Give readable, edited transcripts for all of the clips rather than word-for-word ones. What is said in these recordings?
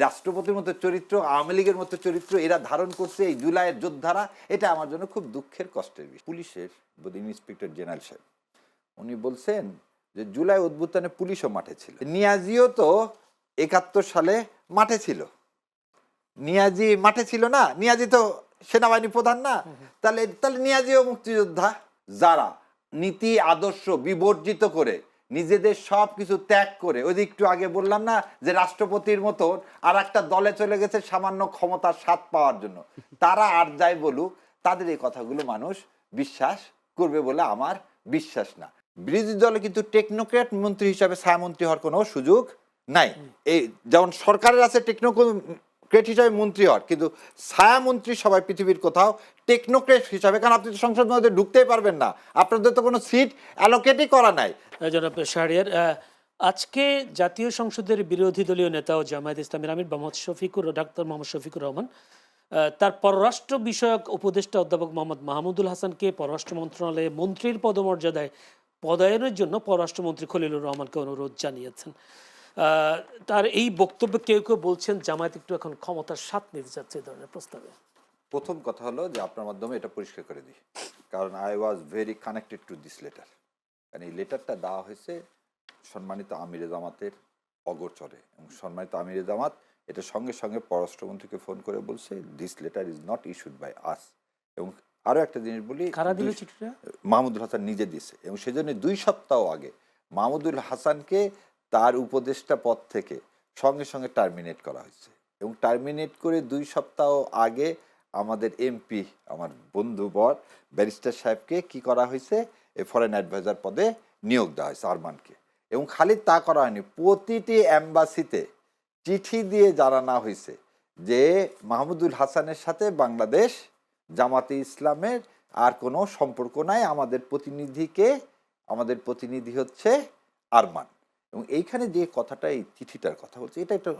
রাষ্ট্রপতির মতো চরিত্র, আওয়ামী লীগের মতো চরিত্র এরা ধারণ করছে এই জুলাইয়ের যোদ্ধারা, এটা আমার জন্য খুব দুঃখের কষ্টের বিষয়। পুলিশের ইন্সপেক্টর জেনারেল সাহেব উনি বলছেন যে জুলাই অভ্যুত্থানে পুলিশও মাঠে ছিল, নিয়াজিও তো ৭১ সালে মাঠে ছিল। নিয়াজি মাঠে ছিল না? নিয়াজি তো সেনাবাহিনী প্রধান না? তাহলে তাহলে নিয়াজিও মুক্তিযোদ্ধা। যারা নীতি আদর্শ বিবর্জিত করে নিজেদের সব কিছু ত্যাগ করে, ওই যে একটু আগে বললাম না যে রাষ্ট্রপতির মতন আর একটা দলে চলে গেছে সামান্য ক্ষমতার স্বাদ পাওয়ার জন্য, তারা আর যাই বলুক তাদের এই কথাগুলো মানুষ বিশ্বাস করবে বলে আমার বিশ্বাস না। বিরোধী দলে কিন্তু টেকনোক্র্যাট মন্ত্রী হিসাবে ছায়ামন্ত্রী হওয়ার কোনো সুযোগ নাই। এই যেমন সরকারের আছে টেকনোক্র্যাট হিসাবে মন্ত্রী হওয়ার, কিন্তু ছায়ামন্ত্রী সবাই পৃথিবীর কোথাও টেকনোক্র্যাট হিসাবে, কারণ আপনি তো সংসদ মধ্যে ঢুকতেই পারবেন না, আপনাদের তো কোনো সিট অ্যালোকেটই করা নাই। জনাব শাহরিয়ার, আজকে জাতীয় সংসদের বিরোধী দলীয় নেতা ও জামায়াত ইসলামের আমির ডাক্তার মোহাম্মদ শফিকুর রহমান তার পররাষ্ট্র বিষয়ক উপদেষ্টা অধ্যাপক মোহাম্মদ মাহমুদুল হাসানকে পররাষ্ট্র মন্ত্রণালয়ে মন্ত্রীর পদমর্যাদায় পদায়নের জন্য পররাষ্ট্রমন্ত্রী খলিলুর রহমানকে অনুরোধ জানিয়েছেন। তার এই বক্তব্যে কেউ কেউ বলছেন জামায়াত একটু এখন ক্ষমতার স্বাদ নিতে যাচ্ছে এই ধরনের প্রস্তাবে। প্রথম কথা হলো যে আপনার মাধ্যমে এটা পরিষ্কার করে দিই, কারণ I was very connected to this letter. কারণ এই লেটারটা দেওয়া হয়েছে সম্মানিত আমিরে জামাতের অগোচরে, এবং সম্মানিত আমিরে জামাত এটা সঙ্গে সঙ্গে পররাষ্ট্রমন্ত্রীকে ফোন করে বলছে this letter is not issued by us. এবং আরও একটা জিনিস বলি, মাহমুদুল হাসান নিজে দিয়েছে, এবং সেজন্য 2 সপ্তাহ আগে মাহমুদুল হাসানকে তার উপদেষ্টা পদ থেকে সঙ্গে সঙ্গে টার্মিনেট করা হয়েছে, এবং টার্মিনেট করে 2 সপ্তাহ আগে আমাদের এমপি আমার বন্ধু বর ব্যারিস্টার সাহেবকে কি করা হয়েছে, ফরেন অ্যাডভাইজার পদে নিয়োগ দেওয়া হয়েছে আরমানকে। এবং খালি তা করা হয়নি, প্রতিটি অ্যাম্বাসিতে চিঠি দিয়ে জানানো হয়েছে যে মাহমুদুল হাসানের সাথে বাংলাদেশ জামাতে ইসলামের আর কোনো সম্পর্ক নাই, আমাদের প্রতিনিধি হচ্ছে আরমান। এবং এইখানে যে কথাটা, এই চিঠিটার কথা বলছে, এটা একটা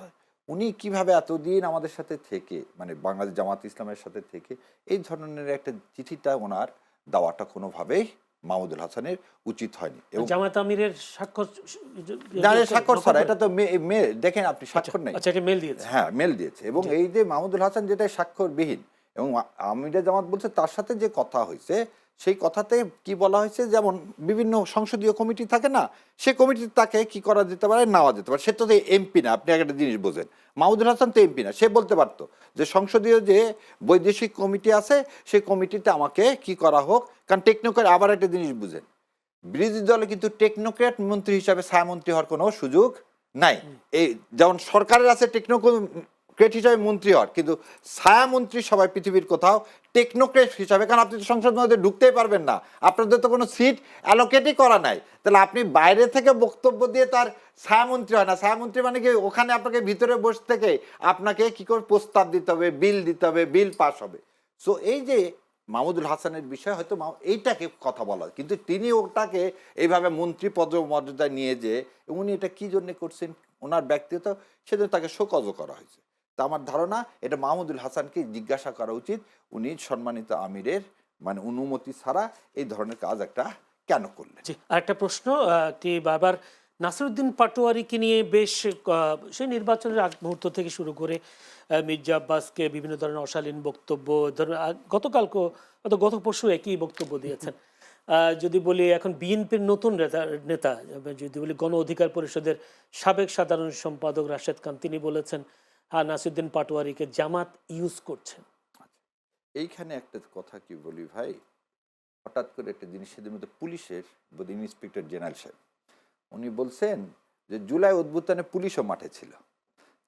উনি কিভাবে এতদিন আমাদের সাথে থেকে, মানে বাংলাদেশ জামাত ইসলামের সাথে থেকে এই ধরনের একটা চিঠিটা ওনার দেওয়াটা কোনোভাবেই মাহমুদুল হাসানের উচিত হয়নি। এবং জামায়াত আমিরের স্বাক্ষর ছাড়া এটা তো দেখেন আপনি স্বাক্ষর নেই। মেল দিয়েছে, হ্যাঁ মেল দিয়েছে। এবং এই যে মাহমুদুল হাসান যেটা স্বাক্ষরবিহীন, এবং আমিরে জামাত বলছে তার সাথে যে কথা হয়েছে সেই কথাতে কি বলা হয়েছে, যেমন বিভিন্ন সংসদীয় কমিটি থাকে না, সে কমিটি তাকে কি করা যেতে পারে, নেওয়া যেতে পারে। সে তো এমপি না, আপনি একটা জিনিস বোঝেন, মাহমুদুল হাসান তো এমপি না, সে বলতে পারতো যে সংসদীয় যে বৈদেশিক কমিটি আছে সেই কমিটিতে আমাকে কি করা হোক, কারণ টেকনোক্র্যাট, আবার একটা জিনিস বুঝেন, বিরোধী দলে কিন্তু টেকনোক্র্যাট মন্ত্রী হিসাবে ছায়ামন্ত্রী হওয়ার কোনো সুযোগ নাই। এই যেমন সরকারের আছে টেকনোক্র্যাট হিসাবে মন্ত্রী হওয়ার, কিন্তু ছায়ামন্ত্রী সবাই পৃথিবীর কোথাও টেকনোক্র্যাট হিসাবে, কারণ আপনি তো সংসদ মধ্যে ঢুকতেই পারবেন না, আপনাদের তো কোনো সিট অ্যালোকেটই করা নাই, তাহলে আপনি বাইরে থেকে বক্তব্য দিয়ে তার ছায়ামন্ত্রী হয় না। ছায়ামন্ত্রী মানে কি, ওখানে আপনাকে ভিতরে বসে থেকে আপনাকে কি করে প্রস্তাব দিতে হবে, বিল দিতে হবে, বিল পাস হবে। সো এই যে মাহমুদুল হাসানের বিষয় হয়তো এইটাকে কথা বলা, কিন্তু তিনি ওটাকে এইভাবে মন্ত্রী পদমর্যাদায় নিয়ে যে উনি এটা কি জন্য করছেন ওনার ব্যক্তিগত, সেজন্য তাকে শোকজ করা হয়েছে। তা আমার ধারণা এটা মাহমুদুল হাসানকে জিজ্ঞাসা করা উচিত, উনি সম্মানিত আমিরের মানে অনুমতি ছাড়া এই ধরনের কাজ একটা কেন করলেন। আরেকটা প্রশ্ন, বারবার নাসিরউদ্দিন পাটোয়ারিকে নিয়ে বেশ সেই নির্বাচনের আগ মুহূর্ত থেকে শুরু করে মির্জা আব্বাসকে বিভিন্ন ধরনের অশালীন বক্তব্য, গত পরশু একই বক্তব্য দিয়েছেন। যদি বলি এখন বিএনপির নতুন নেতা যদি বলি গণ অধিকার পরিষদের সাবেক সাধারণ সম্পাদক রাশেদ খান, তিনি বলেছেন হ্যাঁ নাসিরউদ্দিন পাটোয়ারিকে জামাত ইউজ করছেন। এইখানে একটা কথা কি বলি ভাই, হঠাৎ করে একটা জিনিস, সেদিন মধ্যে পুলিশের ইন্সপেক্টর জেনারেল সাহেব উনি বলছেন যে জুলাই অভ্যুত্থানে পুলিশও মাঠে ছিল।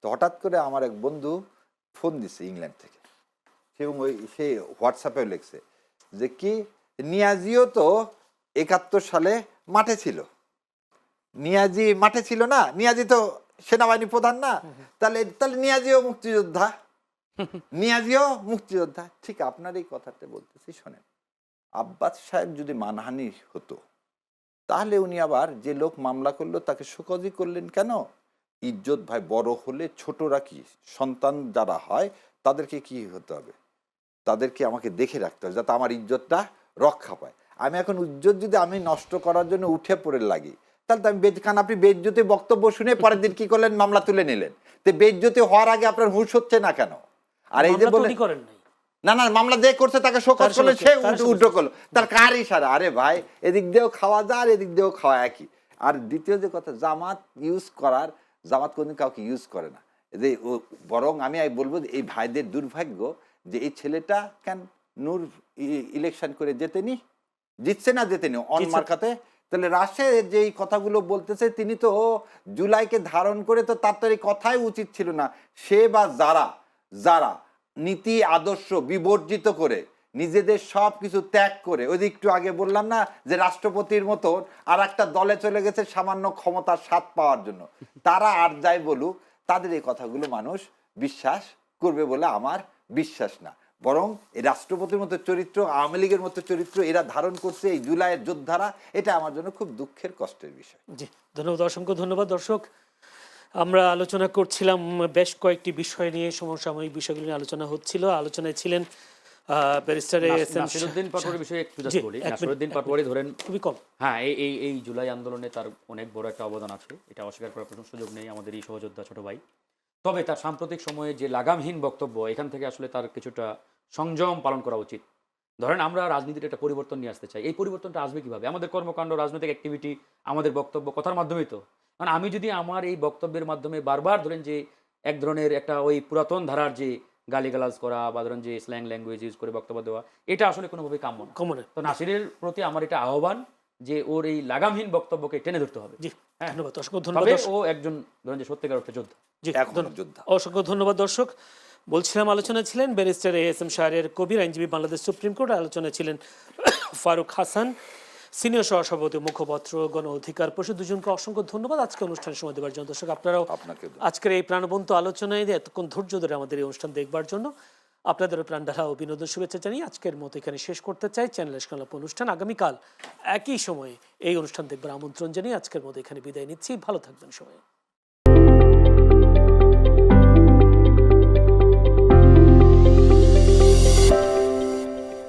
তো হঠাৎ করে আমার এক বন্ধু ফোন দিছে ইংল্যান্ড থেকে, সে হোয়াটসঅ্যাপেও লিখছে যে কি নিয়াজিও তো ৭১ সালে মাঠে ছিল। নিয়াজি মাঠে ছিল না? নিয়াজি তো সেনাবাহিনী প্রধান না? তাহলে নিয়াজিও মুক্তিযোদ্ধা। নিয়াজিও মুক্তিযোদ্ধা। ঠিক আপনার এই কথাটা বলতেছি, শোনেন, আব্বাস সাহেব যদি মানহানি হতো তাহলে উনি আবার যে লোক মামলা করলো তাকে শোকজই করলেন কেন? ইজ্জত ভাই, বড় হলে ছোটরা কি সন্তান যারা হয় তাদেরকে কি হতে হবে, তাদেরকে আমাকে দেখে রাখতে হবে যাতে আমার ইজ্জতটা রক্ষা পায়। আমি এখন ইজ্জত যদি আমি নষ্ট করার জন্য উঠে পড়ে লাগি, তাহলে তো আমি কারণ আপনি বেইজ্জতি বক্তব্য শুনে পরের দিন কি করলেন, মামলা তুলে নিলেন। তো বেইজ্জতি হওয়ার আগে আপনার হুঁশ হচ্ছে না কেন? আর এই যে মামলা তো বলে উনি করেন নাই। না না, মামলা যে করছে তাকে শোকজ করলে সে উল্টো করলো, তার কার ইশারা? আরে ভাই, এদিক দিয়েও খাওয়া যায় আর এদিক দিয়েও খাওয়া একই। আর দ্বিতীয় যে কথা, জামাত ইউজ করার, জামাত কোনদিন কাউকে ইউজ করে না। যে বরং আমি বলবো যে এই ভাইদের দুর্ভাগ্য যে এই ছেলেটা কেন নূর ইলেকশন করে জিতছে না জেতেনি অন মার্কাতে। তাহলে রাশেদ যে এই কথাগুলো বলতেছে, তিনি তো জুলাইকে ধারণ করে তো তার তো এই কথাই উচিত ছিল না। সে বা যারা যারা নীতি আদর্শ বিবর্জিত করে নিজেদের সব কিছু ত্যাগ করে, ওই যে একটু আগে বললাম না যে রাষ্ট্রপতির মতন আর একটা দলে চলে গেছে সামান্য ক্ষমতার স্বাদ পাওয়ার জন্য, তারা আর যাই বলুক তাদের এই কথাগুলো মানুষ বিশ্বাস করবে বলে আমার বিশ্বাস না। বরং এই রাষ্ট্রপতির মতো চরিত্র, আওয়ামী লীগের মতো চরিত্র এরা ধারণ করছে এই জুলাইয়ের যোদ্ধারা, এটা আমার জন্য খুব দুঃখের কষ্টের বিষয়। জি, ধন্যবাদ, অসংখ্য ধন্যবাদ। দর্শক, আমরা আলোচনা করছিলাম বেশ কয়েকটি বিষয় নিয়ে, সমসাময়িক বিষয়গুলো নিয়ে আলোচনা হচ্ছিল। আলোচনায় ছিলেন ব্যারিস্টার নাসিরউদ্দিন পাটোয়ারির বিষয়ে একটু জাস্ট বলি। নাসিরউদ্দিন পাটোয়ারি ধরেন খুবই কম, হ্যাঁ, এই জুলাই আন্দোলনে তার অনেক বড় একটা অবদান আছে, এটা অস্বীকার করার কোনো সুযোগ নেই, আমাদের এই সহযোদ্ধা ছোট ভাই। তবে তার সাম্প্রতিক সময়ে যে লাগামহীন বক্তব্য, এখান থেকে আসলে তার কিছুটা সংযম পালন করা উচিত। ধরেন আমরা রাজনীতির একটা পরিবর্তন নিয়ে আসতে চাই, এই পরিবর্তনটা আসবে কিভাবে? আমাদের কর্মকাণ্ড, রাজনৈতিক অ্যাক্টিভিটি, আমাদের বক্তব্য, কথার মাধ্যমেই তো। কারণ আমি যদি আমার এই বক্তব্যের মাধ্যমে বারবার ধরেন যে এক ধরনের একটা ওই পুরাতন ধারার যে গালিগালাজ করা বা ধরেন যে স্ল্যাং ল্যাঙ্গুয়েজ ইউজ করে বক্তব্য দেওয়া, এটা আসলে কোনোভাবেই কাম্য না। তো নাসিরের প্রতি আমার এটা আহ্বান যে ওর এই লাগামহীন বক্তব্যকে টেনে ধরতে হবে। জি, হ্যাঁ, ধন্যবাদ, অসংখ্য তবে ধন্যবাদ। ও একজন ধরেন যে সত্যিকার অর্থে যোদ্ধা। জি, এখনো যোদ্ধা। অসংখ্য ধন্যবাদ। দর্শক, বলছিলাম আলোচনায় ছিলেন ব্যারিস্টার এএসএম শাহরিয়ার কবির, আইনজীবী, বাংলাদেশ সুপ্রিম কোর্ট। আলোচনায় ছিলেন ফারুক হাসান, সিনিয়র সহসভাপতি, মুখপাত্র, গণ অধিকার পরিষদ। দুজনকে অসংখ্য ধন্যবাদ আজকে অনুষ্ঠানে সময় দেওয়ার জন্য। দর্শক, আপনারাও আপনাকে আজকের এই প্রাণবন্ত আলোচনায় এতক্ষণ ধৈর্য ধরে আমাদের এই অনুষ্ঠান দেখবার জন্য আপনাদের প্রাণঢালা ও বিনোদন শুভেচ্ছা জানিয়ে আজকের মতো এখানে শেষ করতে চাই। চ্যানেল সংলাপ অনুষ্ঠান আগামীকাল একই সময়ে এই অনুষ্ঠান দেখবার আমন্ত্রণ জানিয়ে আজকের মতো এখানে বিদায় নিচ্ছি। ভালো থাকবেন সবাই।